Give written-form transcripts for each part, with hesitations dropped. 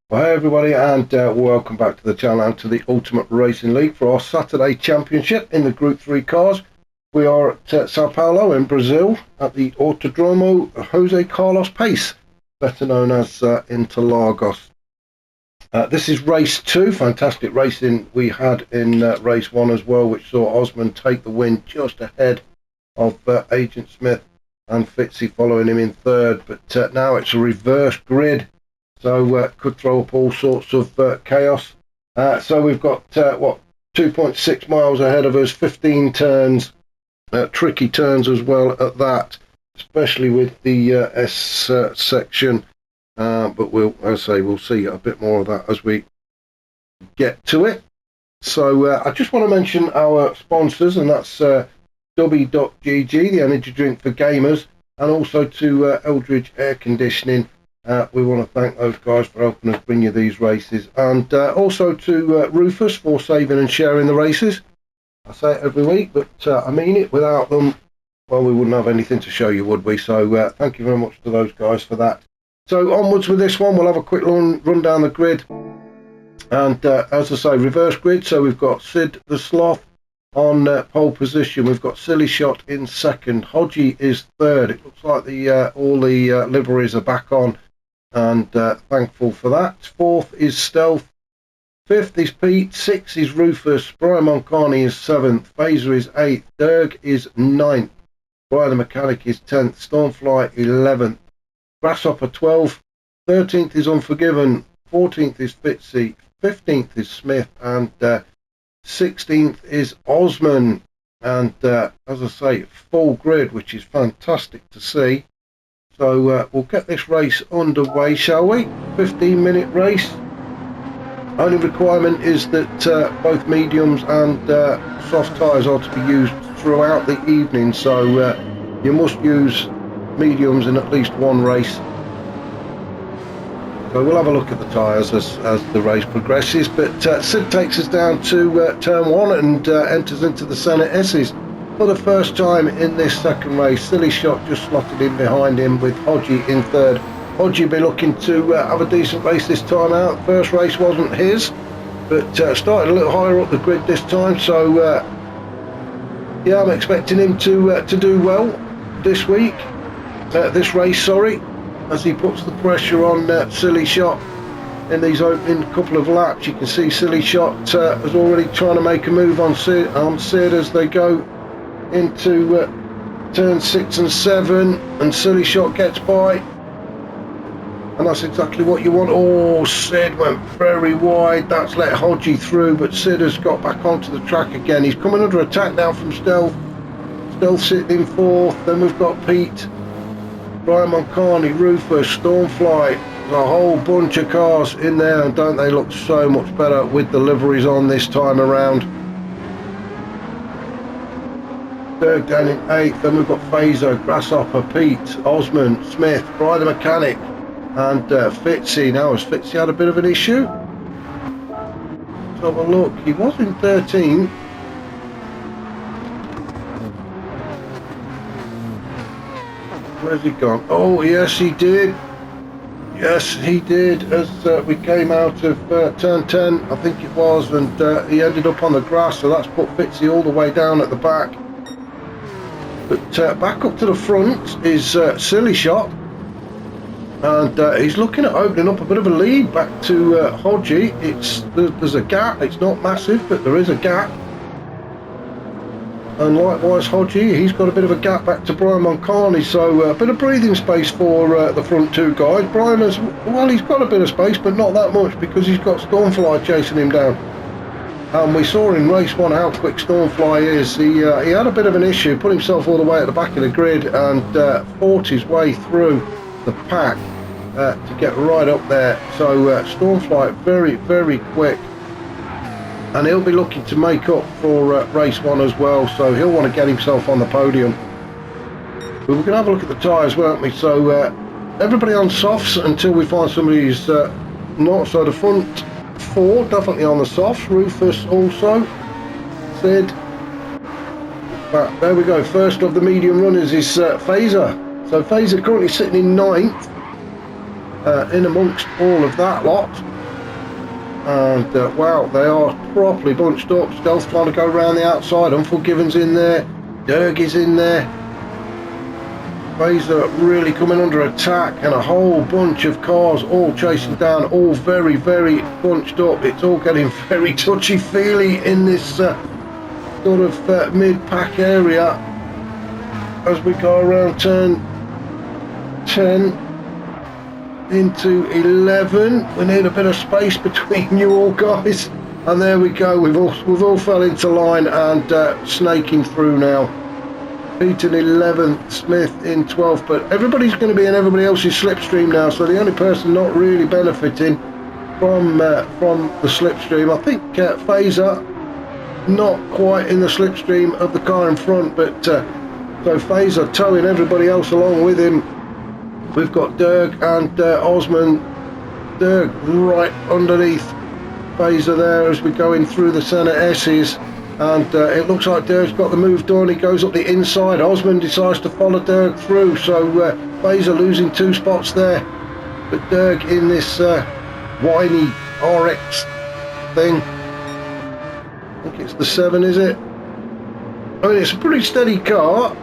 Well, hey everybody, and welcome back to the channel and to the Ultimate Racing League for our Saturday Championship in the Group 3 cars. We are at Sao Paulo in Brazil at the Autodromo Jose Carlos Pace, better known as Interlagos. This is race 2, fantastic racing we had in race 1 as well, which saw Osman take the win just ahead of Agent Smith and Fitzy following him in third. But now it's a reverse grid, so could throw up all sorts of chaos. So we've got 2.6 miles ahead of us, 15 turns, tricky turns as well at that, especially with the S section. But we'll see a bit more of that as we get to it. So I just want to mention our sponsors, and that's W.GG, the energy drink for gamers, and also to Eldridge Air Conditioning. We want to thank those guys for helping us bring you these races, and also to Rufus for saving and sharing the races. I say it every week, but I mean it. Without them, well, we wouldn't have anything to show you, would we? So thank you very much to those guys for that. So onwards with this one, we'll have a quick run down the grid, and as I say, reverse grid. So we've got Sid the Sloth on pole position. We've got Silly Shot in second. Hodgie is third. It looks like all the liveries are back on, and thankful for that. Fourth is Stealth. Fifth is Pete. Sixth is Rufus. Brian Moncani is seventh. Phaser is eighth. Derg is ninth. Brian the Mechanic is 10th. Stormfly 11th. Grasshopper 12th. 13th is Unforgiven. 14th is Fitzy. 15th is Smith. And 16th is Osman. And as I say, full grid, which is fantastic to see. So we'll get this race underway, shall we? 15-minute race. Only requirement is that both mediums and soft tyres are to be used throughout the evening. So you must use mediums in at least one race. So we'll have a look at the tyres as the race progresses. But Sid takes us down to turn 1 and enters into the Senna S's. For the first time in this second race, Silly Shot just slotted in behind him with Hodgie in third. Hodgie be looking to have a decent race this time out. First race wasn't his, but started a little higher up the grid this time. So yeah, I'm expecting him to do well this week. This race, sorry, as he puts the pressure on Silly Shot in these opening couple of laps. You can see Silly Shot is already trying to make a move on Sid as they go into turn 6 and 7, and Silly Shot gets by, and that's exactly what you want. Oh, Sid went very wide. That's let Hodgie through, but Sid has got back onto the track again. He's coming under attack now from Stealth. Stealth sitting in fourth. Then we've got Pete, Brian Moncani, Rufus, Stormfly. There's a whole bunch of cars in there, and don't they look so much better with the liveries on this time around. Third down in 8th. Then we've got Phaser, Grasshopper, Pete, Osman, Smith, Brian the Mechanic, and Fitzy. Now, has Fitzy had a bit of an issue? Let's have a look. He was in 13th. Where's he gone? Oh, yes, he did. Yes, he did, as we came out of turn 10, I think it was, and he ended up on the grass, so that's put Fitzy all the way down at the back. But back up to the front is Silly Shot, and he's looking at opening up a bit of a lead back to Hodgie. There's a gap. It's not massive, but there is a gap. And likewise Hodgie, he's got a bit of a gap back to Brian Moncani, so a bit of breathing space for the front two guys. Brian has, well, he's got a bit of space, but not that much, because he's got Stormfly chasing him down. And we saw in race 1 how quick Stormfly is. He had a bit of an issue, put himself all the way at the back of the grid, and fought his way through the pack to get right up there. So Stormfly very, very quick, and he'll be looking to make up for race 1 as well, so he'll want to get himself on the podium. But we're going to have a look at the tyres, won't we? So everybody on softs until we find somebody who's not. So the front 4 definitely on the softs. Rufus also. Sid. But there we go. First of the medium runners is Phaser. So Phaser currently sitting in 9th in amongst all of that lot. And wow, they are properly bunched up. Stealth trying to go around the outside. Unforgiven's in there. Derg is in there. Fazer really coming under attack, and a whole bunch of cars all chasing down, all very, very bunched up. It's all getting very touchy-feely in this sort of mid-pack area as we go around turn 10 into 11. We need a bit of space between you all guys, and there we go. We've all fell into line and snaking through now. Peter in 11th, Smith in 12th, but everybody's going to be in everybody else's slipstream now, so the only person not really benefiting from the slipstream, I think Fazer, not quite in the slipstream of the car in front, but so Fazer towing everybody else along with him. We've got Derg and Osman. Derg right underneath Fazer there as we're going through the centre S's, and it looks like Derg's got the move done. He goes up the inside. Osman decides to follow Derg through, so Fazer losing 2 spots there, but Derg in this whiny RX thing. I think it's the 7, is it? I mean, it's a pretty steady car.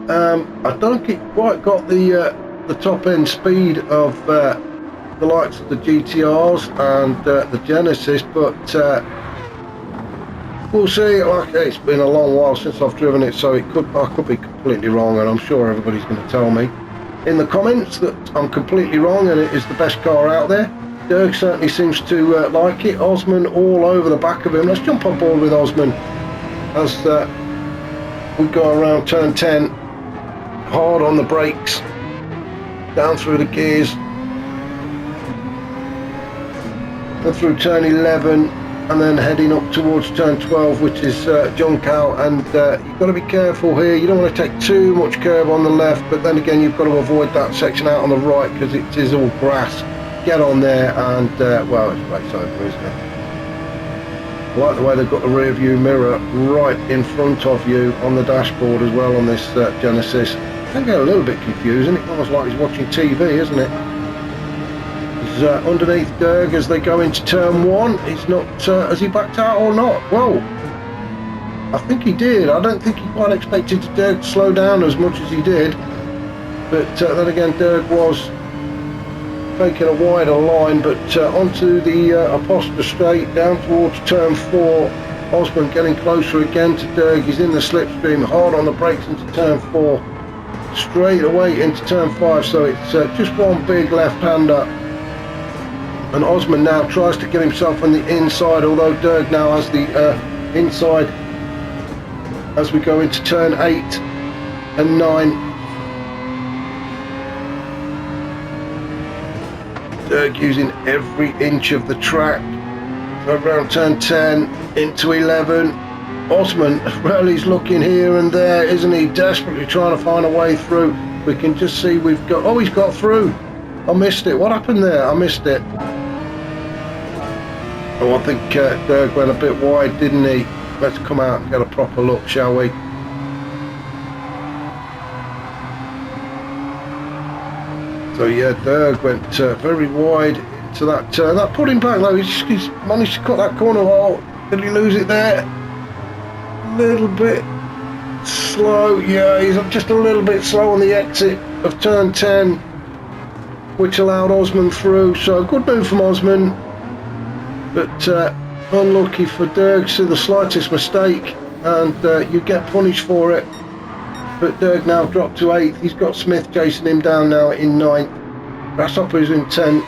I don't think it quite got the top end speed of the likes of the GTRs and the Genesis, but we'll see. Like, it's been a long while since I've driven it, so I could be completely wrong, and I'm sure everybody's going to tell me in the comments that I'm completely wrong and it is the best car out there. Derg certainly seems to like it. Osman all over the back of him. Let's jump on board with Osman as we go around turn 10. Hard on the brakes, down through the gears, and through turn 11, and then heading up towards turn 12, which is John Cow. And you've got to be careful here. You don't want to take too much curb on the left, but then again you've got to avoid that section out on the right because it is all grass. Get on there and well, it's race over, isn't it? I like the way they've got the rear view mirror right in front of you on the dashboard as well on this Genesis. It can get a little bit confusing. It's almost like he's watching TV, isn't it? He's underneath Derg as they go into turn 1. He's not, has he backed out or not? Well, I think he did. I don't think he quite expected Derg to slow down as much as he did. But then again, Derg was taking a wider line, but onto the Aposta straight, down towards turn 4. Osman getting closer again to Derg. He's in the slipstream, hard on the brakes into turn 4. Straight away into turn 5, so it's just one big left-hander, and Osman now tries to get himself on the inside, although Derg now has the inside as we go into turn 8 and 9. Derg using every inch of the track. So around turn 10 into 11. Osman, well, he's looking here and there, isn't he? Desperately trying to find a way through. We can just see we've got... Oh, he's got through. I missed it. What happened there? I missed it. Oh, I think Derg went a bit wide, didn't he? Let's come out and get a proper look, shall we? So yeah, Derg went very wide into that turn. That put him back though. He's managed to cut that corner hole. Did he lose it there? Little bit slow. Yeah, he's just a little bit slow on the exit of turn 10, which allowed Osman through. So good move from Osman, but unlucky for Derg. So the slightest mistake and you get punished for it. But Derg now dropped to 8th. He's got Smith chasing him down now in 9th. Grasshopper's in 10th.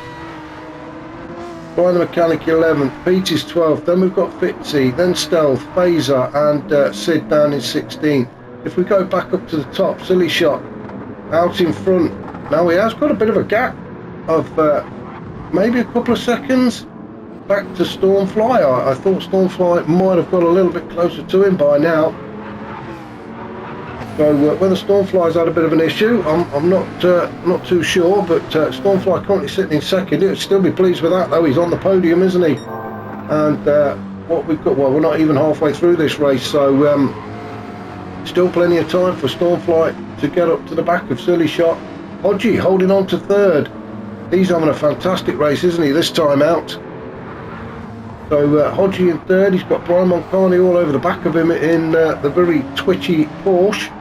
Brian the Mechanic 11th, Peter's 12th, then we've got Fitzy, then Stealth, Fazer and Sid down in 16th. If we go back up to the top, Silly Shot out in front. Now he has got a bit of a gap of maybe a couple of seconds back to Stormfly. I thought Stormfly might have got a little bit closer to him by now. So whether Stormfly's had a bit of an issue, I'm not too sure, but Stormfly currently sitting in 2nd. He'll still be pleased with that though. He's on the podium, isn't he? And what we've got, well, we're not even halfway through this race, so still plenty of time for Stormfly to get up to the back of Silly Shot. Hodgie holding on to 3rd. He's having a fantastic race, isn't he, this time out? So Hodgie in third. He's got Brian Moncani all over the back of him in the very twitchy Porsche.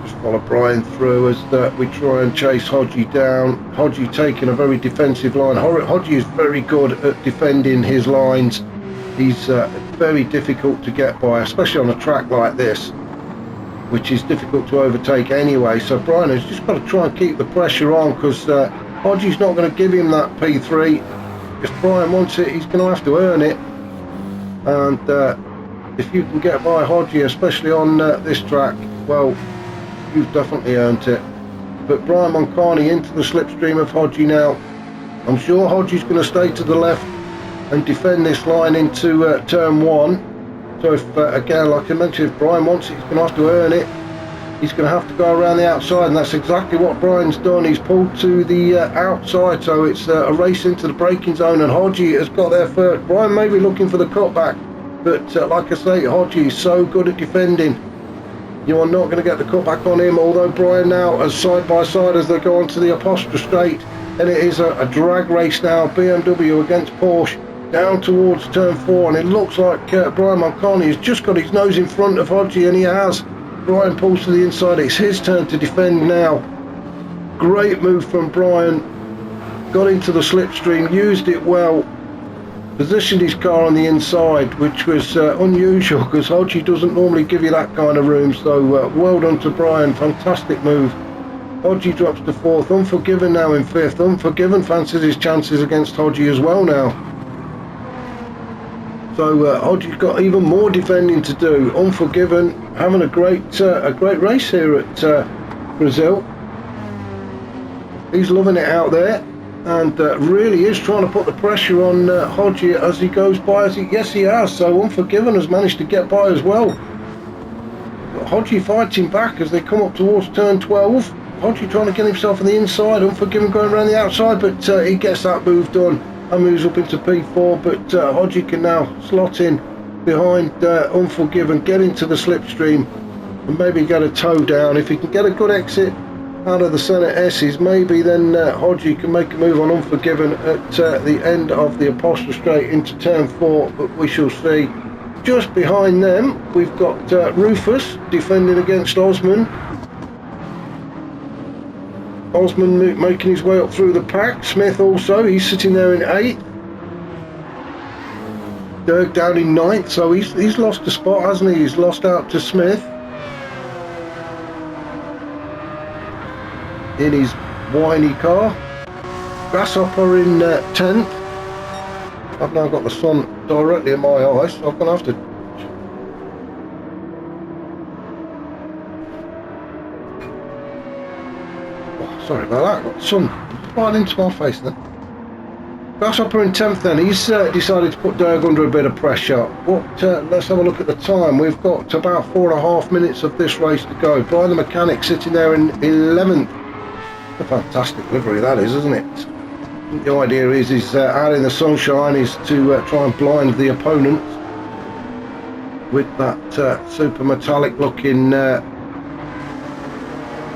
Just follow Brian through as we try and chase Hodgie down. Hodgie taking a very defensive line. Hodgie is very good at defending his lines. He's very difficult to get by, especially on a track like this, which is difficult to overtake anyway. So Brian has just got to try and keep the pressure on, because Hodgie's not going to give him that P3. If Brian wants it, he's going to have to earn it. And if you can get by Hodgie, especially on this track, well, you've definitely earned it. But Brian Moncani into the slipstream of Hodgie now. I'm sure Hodgie's going to stay to the left and defend this line into turn one. So if again, like I mentioned, if Brian wants it, he's going to have to earn it. He's going to have to go around the outside, and that's exactly what Brian's done. He's pulled to the outside, so it's a race into the braking zone, and Hodgie has got there first. Brian may be looking for the cutback, but like I say, Hodgie is so good at defending. You are not going to get the cutback on him, although Brian now is side by side as they go onto the Apostrophe Straight, and it is a drag race now, BMW against Porsche, down towards turn 4, and it looks like Brian Moncani has just got his nose in front of Hodgie, and he has. Brian pulls to the inside. It's his turn to defend now. Great move from Brian. Got into the slipstream, used it well, positioned his car on the inside, which was unusual, because Hodgie doesn't normally give you that kind of room. So well done to Brian. Fantastic move. Hodgie drops to 4th. Unforgiven now in 5th. Unforgiven fancies his chances against Hodgie as well now. So Hodgie's got even more defending to do. Unforgiven having a great race here at Brazil. He's loving it out there, and really is trying to put the pressure on Hodgie as he goes by. Yes, he has. So Unforgiven has managed to get by as well. But Hodgie fighting back as they come up towards turn 12. Hodgie trying to get himself on the inside. Unforgiven going around the outside, but he gets that move done and moves up into P4, but Hodgie can now slot in behind Unforgiven, get into the slipstream, and maybe get a toe down. If he can get a good exit out of the centre S's, maybe then Hodgie can make a move on Unforgiven at the end of the Apostrophe Straight into turn 4, but we shall see. Just behind them, we've got Rufus defending against Osman. Osman making his way up through the pack. Smith also, he's sitting there in 8th. Dirk down in 9th, so he's lost a spot, hasn't he? He's lost out to Smith in his whiny car. Grasshopper in 10th. I've now got the sun directly in my eyes, so I'm going to have to... Sorry about that, got the sun right into my face then. Grasshopper in 10th then, he's decided to put Dirk under a bit of pressure. Let's have a look at the time. We've got about 4.5 minutes of this race to go. Brian the Mechanic sitting there in 11th. A fantastic livery that is, isn't it? The idea is out in the sunshine is to try and blind the opponent with that super metallic looking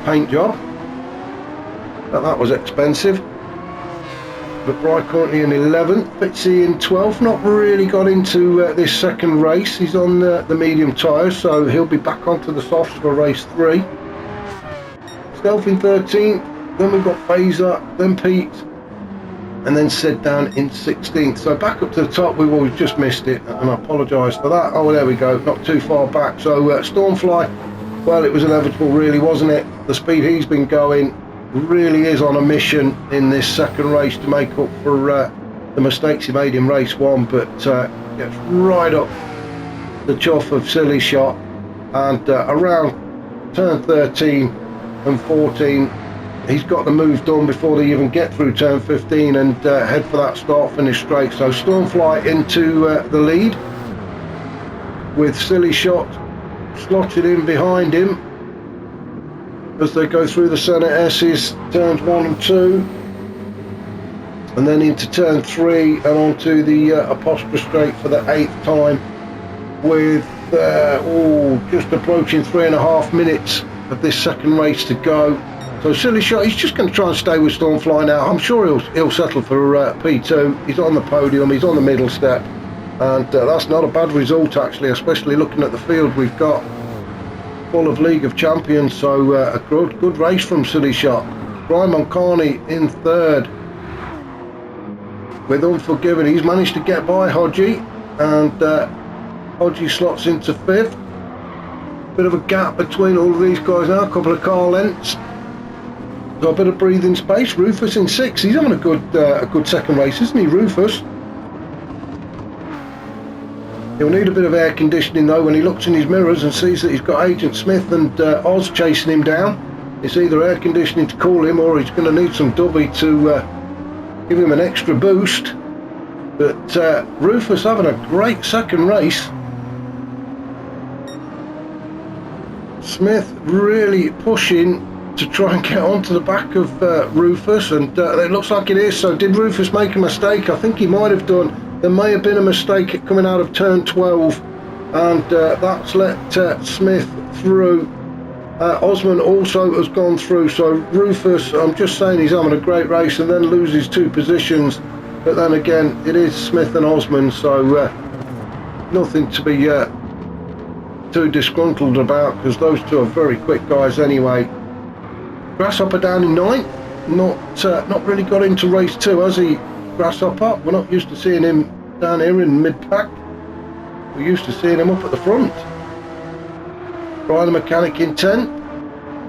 paint job. But that was expensive. But Brian currently in 11th, Fitzy in 12th. Not really got into this second race. He's on the medium tyres, so he'll be back onto the softs for race 3. Stealth in 13th, then we've got Phaser, then Pete, and then Sid down in 16th. So back up to the top, we've just missed it, and I apologise for that. Oh, there we go, not too far back. So Stormfly, well, it was inevitable really, wasn't it? The speed he's been going really is on a mission in this second race to make up for the mistakes he made in race 1, but gets right up the chuff of Silly Shot, and around turn 13 and 14 he's got the move done before they even get through turn 15 and head for that start finish straight. So Stormfly into the lead with Silly Shot slotted in behind him as they go through the centre S's, turns 1 and 2, and then into turn 3 and onto the Apostrophe Straight for the 8th time, with just approaching 3.5 minutes of this second race to go. So Silly Shot, he's just going to try and stay with Stormfly now. I'm sure he'll settle for P2. He's on the podium, he's on the middle step, and that's not a bad result actually, especially looking at the field we've got full of League of Champions. So a good race from Silly Shot. Brian Moncani in third with Unforgiven. He's managed to get by Hodgie, and Hodgie slots into fifth. Bit of a gap between all of these guys now, a couple of car lengths. Got a bit of breathing space. Rufus in sixth. He's having a good second race, isn't he, Rufus? He'll need a bit of air conditioning though when he looks in his mirrors and sees that he's got Agent Smith and Oz chasing him down. It's either air conditioning to cool him, or he's going to need some dubby to give him an extra boost. But Rufus having a great second race. Smith really pushing to try and get onto the back of Rufus, and it looks like it is. So did Rufus make a mistake? I think he might have done. There may have been a mistake coming out of turn 12, and that's let Smith through. Osman also has gone through, so Rufus, I'm just saying, he's having a great race and then loses 2 positions. But then again, it is Smith and Osman, so nothing to be too disgruntled about, because those two are very quick guys anyway. Grasshopper down in 9th, not really got into race 2, has he, Grasshopper? We're not used to seeing him down here in mid-pack. We're used to seeing him up at the front. Brian the Mechanic in 10th,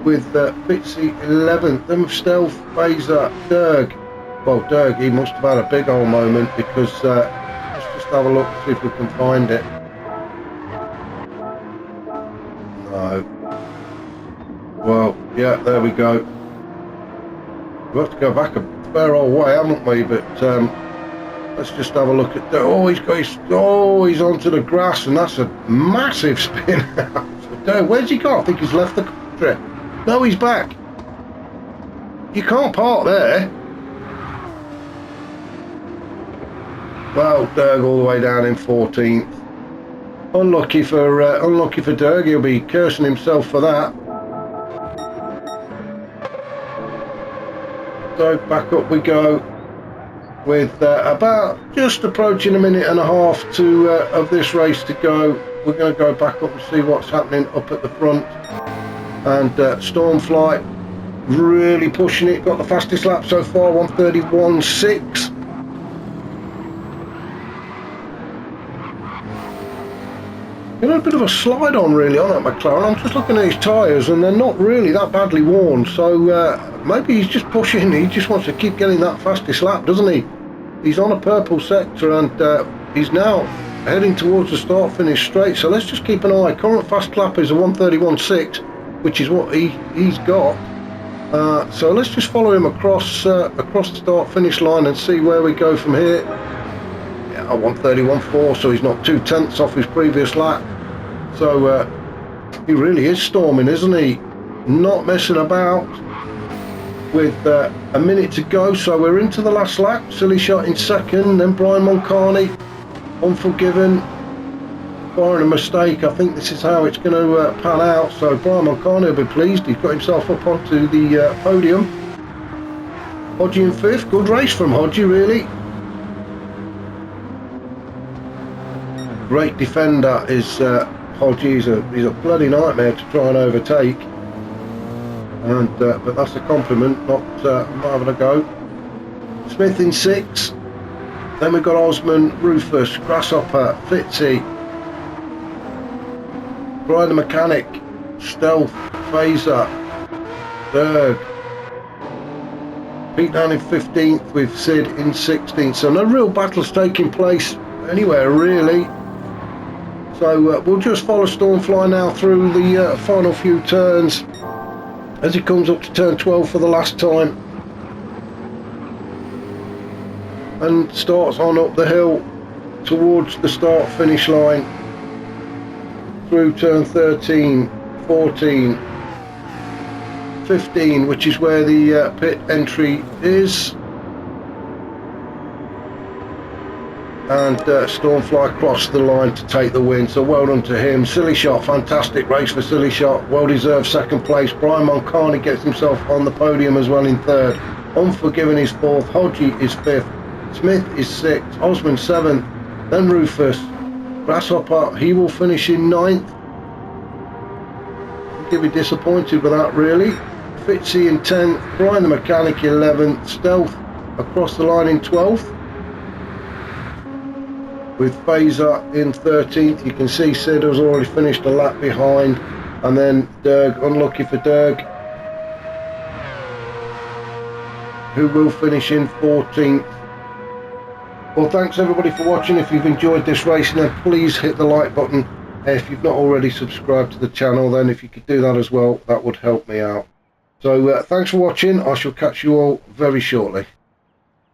with Fitzy 11th, then Stealth, Phaser, Derg. Well, Derg, he must have had a big old moment, because let's just have a look, see if we can find it. No. Well, yeah, there we go. We'll have to go back a fair old way, haven't we? But let's just have a look at Derg. Oh, he's onto the grass, and that's a massive spin out. Derg, where's he gone? I think he's left the country. No, he's back. You can't park there. Well, Derg all the way down in 14th. Unlucky for Derg. He'll be cursing himself for that. So back up we go, with about just approaching a minute and a half of this race to go. We're going to go back up and see what's happening up at the front. And Stormfly really pushing it. Got the fastest lap so far, 1:31.6. Got a bit of a slide on really on that McLaren. I'm just looking at his tyres and they're not really that badly worn. So maybe he's just pushing. He just wants to keep getting that fastest lap, doesn't he? He's on a purple sector, and he's now heading towards the start finish straight. So let's just keep an eye. Current fast lap is a 1:31.6, which is what he's got. So let's just follow him across the start finish line and see where we go from here. Yeah, 1:31.4, so he's not 0.2 off his previous lap. So he really is storming, isn't he? Not messing about. With a minute to go, so we're into the last lap. Silly Shot in second, then Brian Moncani, Unforgiven, barring a mistake. I think this is how it's going to pan out. So Brian Moncani will be pleased. He's got himself up onto the podium. Hodgie in fifth. Good race from Hodgie, really. Great defender is Hodgie. He's a bloody nightmare to try and overtake. And but that's a compliment, not having a go. Smith in sixth. Then we've got Osman, Rufus, Grasshopper, Fitzy, Brian the Mechanic, Stealth, Phaser, Derg. Pete down in 15th with Sid in 16th. So no real battles taking place anywhere really. So we'll just follow Stormfly now through the final few turns, as he comes up to turn 12 for the last time and starts on up the hill towards the start finish line through turn 13, 14, 15, which is where the pit entry is. and Stormfly crossed the line to take the win, so well done to him. Silly Shot, fantastic race for Silly Shot, well deserved second place. Brian Moncani gets himself on the podium as well in third. Unforgiven is fourth, Hodgie is fifth, Smith is sixth, Osmond seventh, then Rufus. Grasshopper, he will finish in ninth. He'll be disappointed with that really. Fitzy in 10th, Brian the Mechanic 11th, Stealth across the line in 12th, with Phaser in 13th. You can see Sid has already finished a lap behind, and then Derg, unlucky for Derg, who will finish in 14th. Well, thanks everybody for watching. If you've enjoyed this racing, then please hit the like button. If you've not already subscribed to the channel, then if you could do that as well, that would help me out. So thanks for watching. I shall catch you all very shortly.